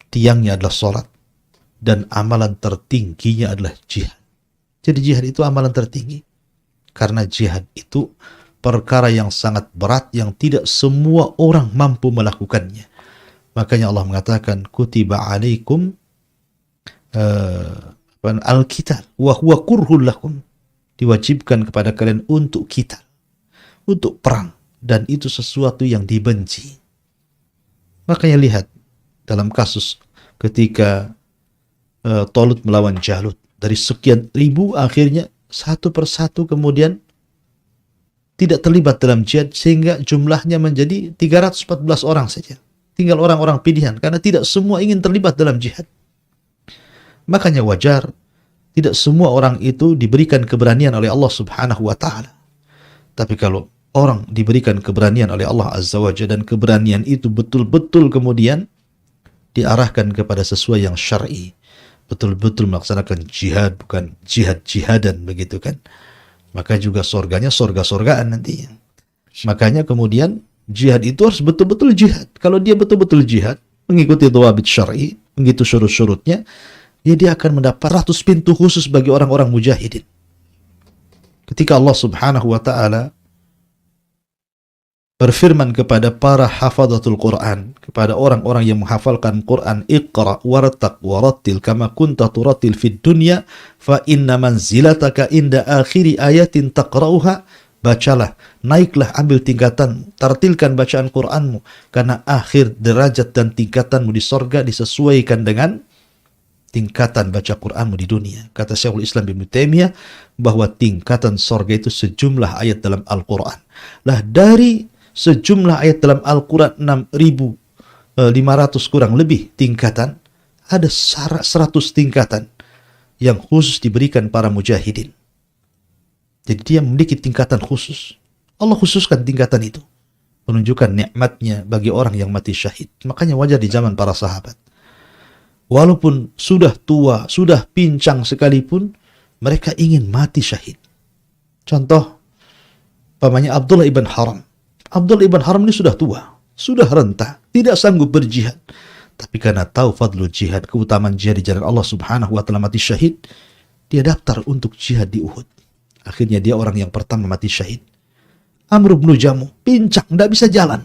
tiangnya adalah salat, dan amalan tertingginya adalah jihad. Jadi jihad itu amalan tertinggi. Karena jihad itu perkara yang sangat berat, yang tidak semua orang mampu melakukannya. Makanya Allah mengatakan, kutiba alaikum al-qital wa huwa kurhul lakum. Diwajibkan kepada kalian untuk qital, untuk perang, dan itu sesuatu yang dibenci. Makanya lihat dalam kasus ketika Talut melawan Jalut. Dari sekian ribu akhirnya satu persatu kemudian tidak terlibat dalam jihad sehingga jumlahnya menjadi 314 orang saja. Tinggal orang-orang pilihan karena tidak semua ingin terlibat dalam jihad. Makanya wajar tidak semua orang itu diberikan keberanian oleh Allah Subhanahu wa taala. Tapi kalau orang diberikan keberanian oleh Allah Azza wa Jalla dan keberanian itu betul-betul kemudian diarahkan kepada sesuai yang syar'i, betul-betul melaksanakan jihad, bukan jihad-jihadan begitu kan, maka juga surganya surga-surgaan nantinya. Makanya kemudian jihad itu harus betul-betul jihad. Kalau dia betul-betul jihad, mengikuti dhawabit syar'i, mengikuti syurut-syurutnya, ya dia akan mendapat 100 pintu khusus bagi orang-orang mujahidin. Ketika Allah Subhanahu wa taala berfirman kepada para hafadhatul Quran, kepada orang-orang yang menghafalkan Quran, Iqra wartaq warattil kama kunta turattil fid dunya fa inna manzilataka inda akhiri ayatin taqra'uha, bacalah, naiklah, ambil tingkatan, tartilkan bacaan Quranmu karena akhir derajat dan tingkatanmu di sorga disesuaikan dengan tingkatan baca Quranmu di dunia. Kata Syekhul Islam Ibnu Taimiyah bahwa tingkatan sorga itu sejumlah ayat dalam Al-Quran. Lah dari sejumlah ayat dalam Al-Quran 6.500 kurang lebih tingkatan, ada 100 tingkatan yang khusus diberikan para mujahidin. Jadi dia memiliki tingkatan khusus. Allah khususkan tingkatan itu, menunjukkan nikmatnya bagi orang yang mati syahid. Makanya wajar di zaman para sahabat, walaupun sudah tua, sudah pincang sekalipun, mereka ingin mati syahid. Contoh, pamannya Abdullah ibn Haram. Abdullah ibn Haram ini sudah tua, sudah renta, tidak sanggup berjihad. Tapi karena tahu fadlul jihad, keutamaan jihad di jalan Allah Subhanahu wa taala, mati syahid, dia daftar untuk jihad di Uhud. Akhirnya dia orang yang pertama mati syahid. Amr bin Jamuh, pincang, tidak bisa jalan.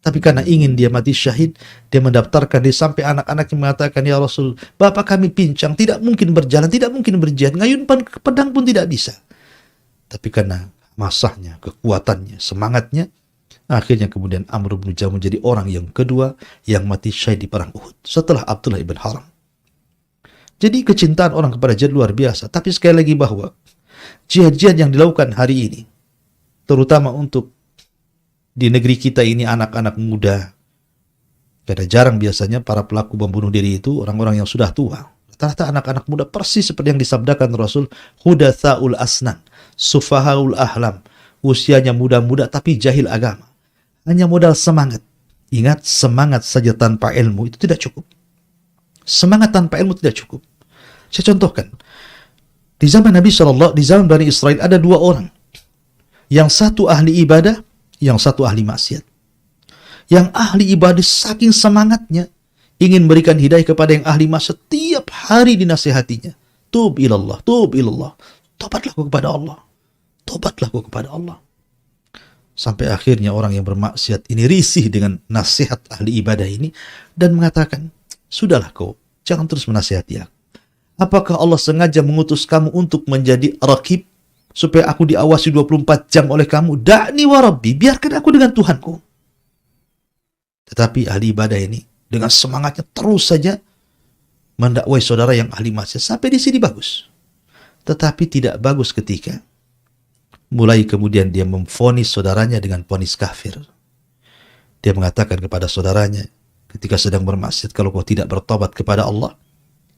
Tapi karena ingin dia mati syahid, dia mendaftarkan diri sampai anak-anaknya mengatakan, ya Rasul, bapak kami pincang, tidak mungkin berjalan, tidak mungkin berjihad, ngayun pedang pun tidak bisa. Tapi karena masahnya, kekuatannya, semangatnya, akhirnya kemudian Amr bin Jamuh menjadi orang yang kedua yang mati syahid di perang Uhud setelah Abdullah ibn Haram. Jadi kecintaan orang kepada jihad luar biasa. Tapi sekali lagi bahwa jihad-jihad yang dilakukan hari ini, terutama untuk di negeri kita ini anak-anak muda, karena jarang biasanya para pelaku bom bunuh diri itu orang-orang yang sudah tua. Rata-rata anak-anak muda, persis seperti yang disabdakan Rasul, hudatsaul asnan, sufahaul ahlam, usianya muda-muda tapi jahil agama. Hanya modal semangat. Ingat, semangat saja tanpa ilmu itu tidak cukup. Semangat tanpa ilmu tidak cukup. Saya contohkan. Di zaman Nabi SAW, di zaman Bani Israel ada dua orang. Yang satu ahli ibadah, yang satu ahli maksiat. Yang ahli ibadah saking semangatnya ingin memberikan hidayah kepada yang ahli maksiat, setiap hari dinasihatinya. Tub ilallah, tub ilallah. Tobatlah kau kepada Allah. Tobatlah kau kepada Allah. Sampai akhirnya orang yang bermaksiat ini risih dengan nasihat ahli ibadah ini dan mengatakan, sudahlah kau, jangan terus menasihati aku. Apakah Allah sengaja mengutus kamu untuk menjadi rakib supaya aku diawasi 24 jam oleh kamu? Da'ni wa rabbi, biarkan aku dengan Tuhanku. Tetapi ahli ibadah ini dengan semangatnya terus saja mendakwai saudara yang ahli maksiat. Sampai di sini bagus. Tetapi tidak bagus ketika mulai kemudian dia memvonis saudaranya dengan vonis kafir. Dia mengatakan kepada saudaranya ketika sedang bermaksiat, kalau kau tidak bertobat kepada Allah,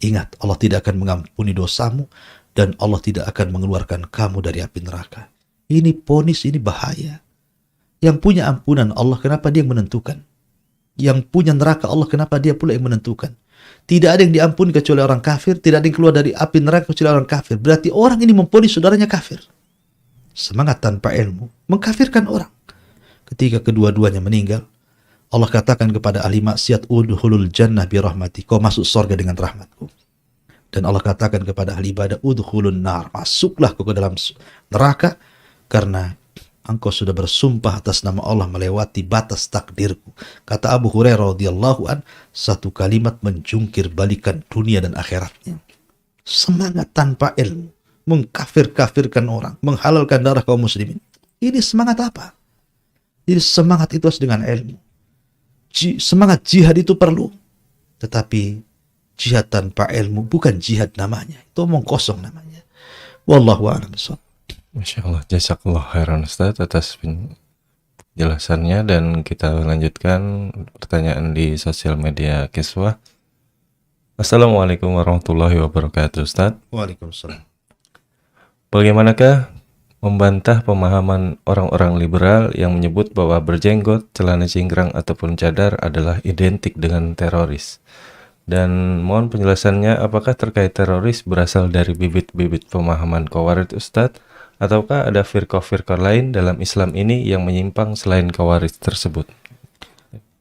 ingat Allah tidak akan mengampuni dosamu dan Allah tidak akan mengeluarkan kamu dari api neraka. Ini vonis, ini bahaya. Yang punya ampunan Allah, kenapa dia yang menentukan? Yang punya neraka Allah, kenapa dia pula yang menentukan? Tidak ada yang diampuni kecuali orang kafir, tidak ada yang keluar dari api neraka kecuali orang kafir. Berarti orang ini memvonis saudaranya kafir. Semangat tanpa ilmu mengkafirkan orang. Ketika kedua-duanya meninggal, Allah katakan kepada ahli maksiat, udhulul jannah bi rahmati, kau masuk surga dengan rahmatku. Dan Allah katakan kepada ahli ibadah, udhulun nar, masuklah kau ke dalam neraka karena engkau sudah bersumpah atas nama Allah melewati batas takdirku. Kata Abu Hurairah radhiyallahu an, satu kalimat menjungkir balikan dunia dan akhiratnya. Semangat tanpa ilmu mengkafir-kafirkan orang, menghalalkan darah kaum muslimin. Ini semangat apa? Jadi semangat itu harus dengan ilmu. Semangat jihad itu perlu. Tetapi jihad tanpa ilmu bukan jihad namanya, itu omong kosong namanya. Wallahu a'lam bishawab. Masya Allah, jazakallah khairan Ustaz atas penjelasannya. Dan kita lanjutkan pertanyaan di sosial media Kiswah. Assalamualaikum warahmatullahi wabarakatuh Ustaz. Waalaikumsalam. Bagaimanakah membantah pemahaman orang-orang liberal yang menyebut bahwa berjenggot, celana cingkrang ataupun cadar adalah identik dengan teroris? Dan mohon penjelasannya, apakah terkait teroris berasal dari bibit-bibit pemahaman Khawarij Ustadz, ataukah ada firqah-firqah lain dalam Islam ini yang menyimpang selain Khawarij tersebut?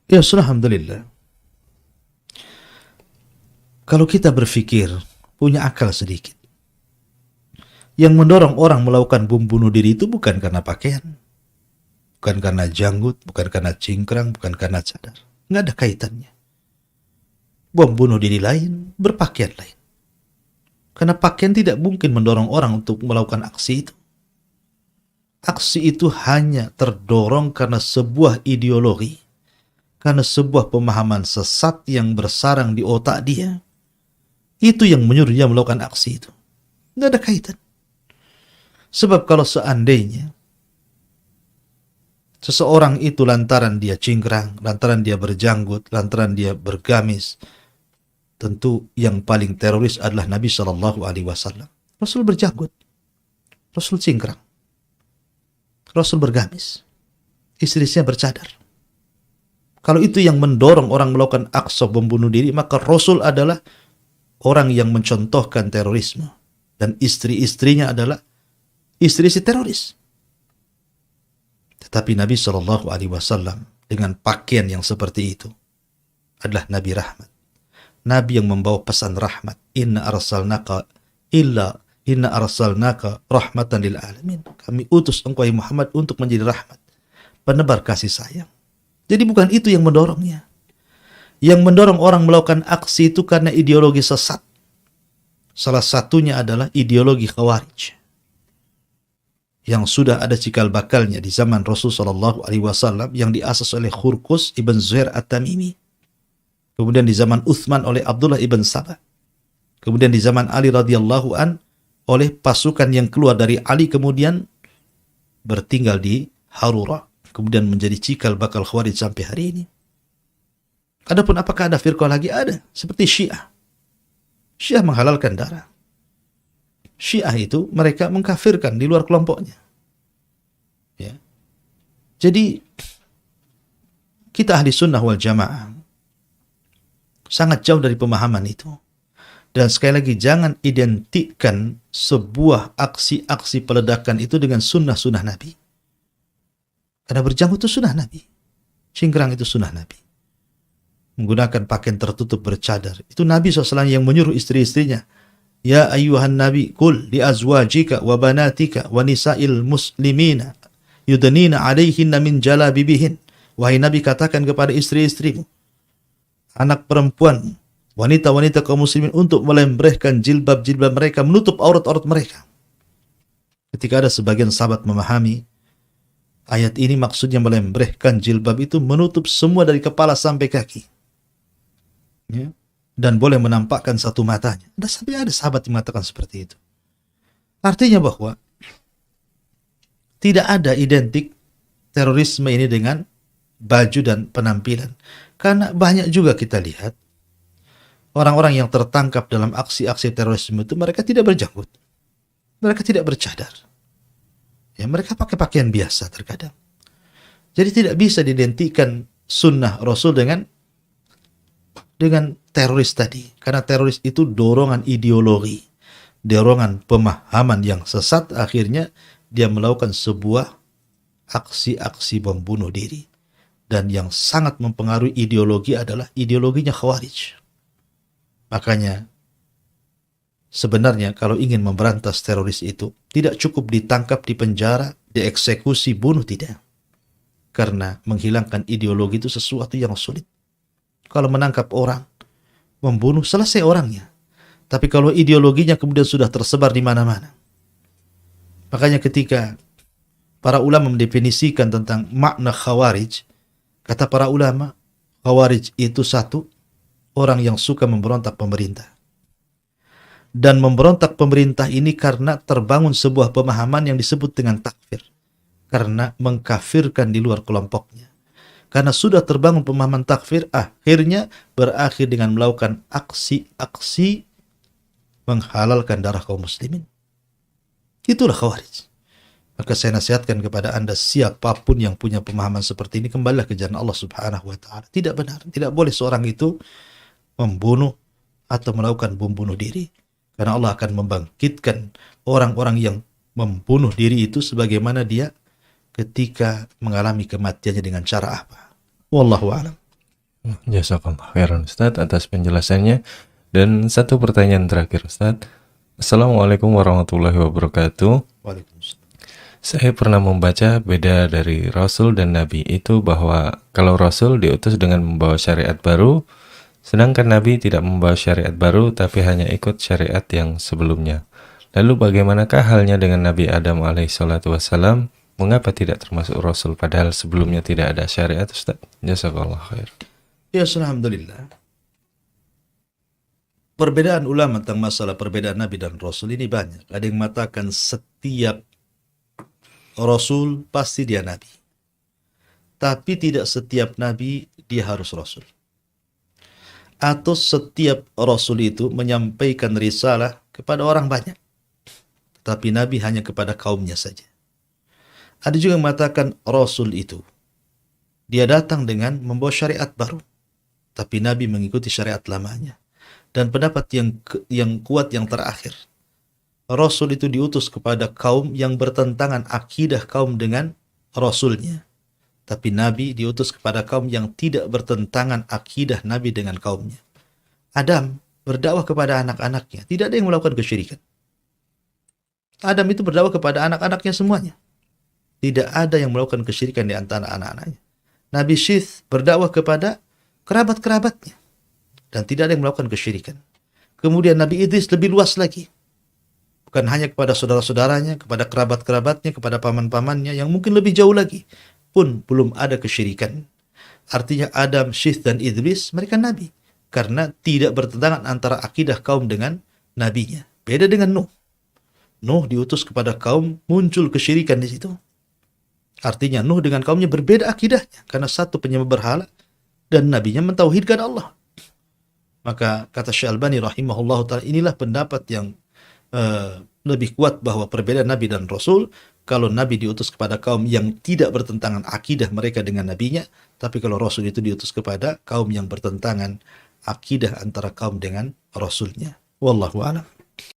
Ya, alhamdulillah. Kalau kita berpikir, punya akal sedikit, yang mendorong orang melakukan bom bunuh diri itu bukan karena pakaian, bukan karena janggut, bukan karena cingkrang, bukan karena cadar. Nggak ada kaitannya. Bom bunuh diri lain, berpakaian lain. Karena pakaian tidak mungkin mendorong orang untuk melakukan aksi itu. Aksi itu hanya terdorong karena sebuah ideologi, karena sebuah pemahaman sesat yang bersarang di otak dia. Itu yang menyuruh dia melakukan aksi itu. Nggak ada kaitan. Sebab kalau seandainya seseorang itu lantaran dia cingkrang, lantaran dia berjanggut, lantaran dia bergamis, tentu yang paling teroris adalah Nabi SAW. Rasul berjanggut, Rasul cingkrang, Rasul bergamis, istri-istrinya bercadar. Kalau itu yang mendorong orang melakukan aksi bom bunuh diri, maka Rasul adalah orang yang mencontohkan terorisme. Dan istri-istrinya adalah istri-istri teroris. Tetapi Nabi SAW dengan pakaian yang seperti itu adalah Nabi rahmat. Nabi yang membawa pesan rahmat. Inna arsalnaka rahmatan lil alamin. Kami utus engkau Muhammad untuk menjadi rahmat, penebar kasih sayang. Jadi bukan itu yang mendorongnya. Yang mendorong orang melakukan aksi itu karena ideologi sesat. Salah satunya adalah ideologi Khawarij, yang sudah ada cikal bakalnya di zaman Rasulullah SAW, yang diasas oleh Khurqus ibn Zuhair at-Tamimi. Kemudian di zaman Uthman oleh Abdullah ibn Sabah. Kemudian di zaman Ali radhiyallahu an oleh pasukan yang keluar dari Ali, kemudian bertinggal di Harura, kemudian menjadi cikal bakal Khawarij sampai hari ini. Adapun apakah ada firqah lagi? Ada, seperti Syiah. Syiah menghalalkan darah. Syiah itu mereka mengkafirkan di luar kelompoknya. Ya. Jadi kita ahli sunnah wal jamaah sangat jauh dari pemahaman itu. Dan sekali lagi, jangan identikkan sebuah aksi-aksi peledakan itu dengan sunnah-sunnah Nabi. Karena berjanggut itu sunnah Nabi, cingkrang itu sunnah Nabi, menggunakan pakaian tertutup bercadar itu Nabi SAW yang menyuruh istri-istrinya, ya ayyuhan nabi qul li azwajika wa banatika wa nisa'il muslimina yudnina 'alaihinna min jalabibihin. Wahai Nabi, katakan kepada istri-istrimu, anak perempuanmu, wanita-wanita kaum muslimin, untuk melembrehkan jilbab-jilbab mereka, menutup aurat-aurat mereka. Ketika ada sebagian sahabat memahami ayat ini maksudnya melembrehkan jilbab itu menutup semua dari kepala sampai kaki, ya, dan boleh menampakkan satu matanya. Sampai ada sahabat yang mengatakan seperti itu. Artinya bahwa tidak ada identik terorisme ini dengan baju dan penampilan. Karena banyak juga kita lihat orang-orang yang tertangkap dalam aksi-aksi terorisme itu mereka tidak berjanggut, mereka tidak bercadar. Ya, mereka pakai pakaian biasa terkadang. Jadi tidak bisa diidentikan sunnah Rasul dengan teroris tadi. Karena teroris itu dorongan ideologi, dorongan pemahaman yang sesat, akhirnya dia melakukan sebuah aksi-aksi bom bunuh diri. Dan yang sangat mempengaruhi ideologi adalah ideologinya Khawarij. Makanya sebenarnya kalau ingin memberantas teroris itu tidak cukup ditangkap, di penjara, dieksekusi, bunuh, tidak. Karena menghilangkan ideologi itu sesuatu yang sulit. Kalau menangkap orang, membunuh, selesai orangnya. Tapi kalau ideologinya kemudian sudah tersebar di mana-mana. Makanya ketika para ulama mendefinisikan tentang makna Khawarij, kata para ulama, Khawarij itu satu, orang yang suka memberontak pemerintah. Dan memberontak pemerintah ini karena terbangun sebuah pemahaman yang disebut dengan takfir. Karena mengkafirkan di luar kelompoknya. Karena sudah terbangun pemahaman takfir, akhirnya berakhir dengan melakukan aksi-aksi menghalalkan darah kaum muslimin. Itulah Khawarij. Maka saya nasihatkan kepada Anda, siapapun yang punya pemahaman seperti ini, kembalilah ke jalan Allah Subhanahu wa Ta'ala. Tidak benar, tidak boleh seorang itu membunuh atau melakukan bom bunuh diri. Karena Allah akan membangkitkan orang-orang yang membunuh diri itu sebagaimana dia ketika mengalami kematiannya dengan cara apa. Wallahu a'lam. Jazakallah khairan Ustaz atas penjelasannya. Dan satu pertanyaan terakhir Ustaz. Assalamualaikum warahmatullahi wabarakatuh. Waalaikumsalam. Saya pernah membaca beda dari Rasul dan Nabi itu bahwa kalau Rasul diutus dengan membawa syariat baru, sedangkan Nabi tidak membawa syariat baru tapi hanya ikut syariat yang sebelumnya. Lalu bagaimanakah halnya dengan Nabi Adam alaihissalatu wassalam? Mengapa tidak termasuk Rasul padahal sebelumnya tidak ada syariat Ustaz? Jazakallah khair. Ya, alhamdulillah. Perbedaan ulama tentang masalah perbedaan Nabi dan Rasul ini banyak. Ada yang mengatakan setiap Rasul pasti dia Nabi. Tapi tidak setiap Nabi dia harus Rasul. Atau setiap Rasul itu menyampaikan risalah kepada orang banyak. Tapi Nabi hanya kepada kaumnya saja. Ada juga yang mengatakan Rasul itu dia datang dengan membawa syariat baru. Tapi Nabi mengikuti syariat lamanya. Dan pendapat yang kuat yang terakhir, Rasul itu diutus kepada kaum yang bertentangan akidah kaum dengan Rasulnya. Tapi Nabi diutus kepada kaum yang tidak bertentangan akidah Nabi dengan kaumnya. Adam berdakwah kepada anak-anaknya. Tidak ada yang melakukan kesyirikan. Adam itu berdakwah kepada anak-anaknya semuanya. Tidak ada yang melakukan kesyirikan di antara anak-anaknya. Nabi Syith berdakwah kepada kerabat-kerabatnya. Dan tidak ada yang melakukan kesyirikan. Kemudian Nabi Idris lebih luas lagi. Bukan hanya kepada saudara-saudaranya, kepada kerabat-kerabatnya, kepada paman-pamannya, yang mungkin lebih jauh lagi. Pun belum ada kesyirikan. Artinya Adam, Syith, dan Idris, mereka Nabi. Karena tidak bertentangan antara akidah kaum dengan nabinya. Beda dengan Nuh. Nuh diutus kepada kaum, muncul kesyirikan di situ. Artinya Nuh dengan kaumnya berbeda akidahnya. Karena satu penyembah berhala, dan nabinya mentauhidkan Allah. Maka kata Syekh Albani rahimahullah ta'ala, inilah pendapat yang lebih kuat bahwa perbedaan Nabi dan Rasul. Kalau Nabi diutus kepada kaum yang tidak bertentangan akidah mereka dengan nabinya, tapi kalau Rasul itu diutus kepada kaum yang bertentangan akidah antara kaum dengan Rasulnya. Wallahu a'lam.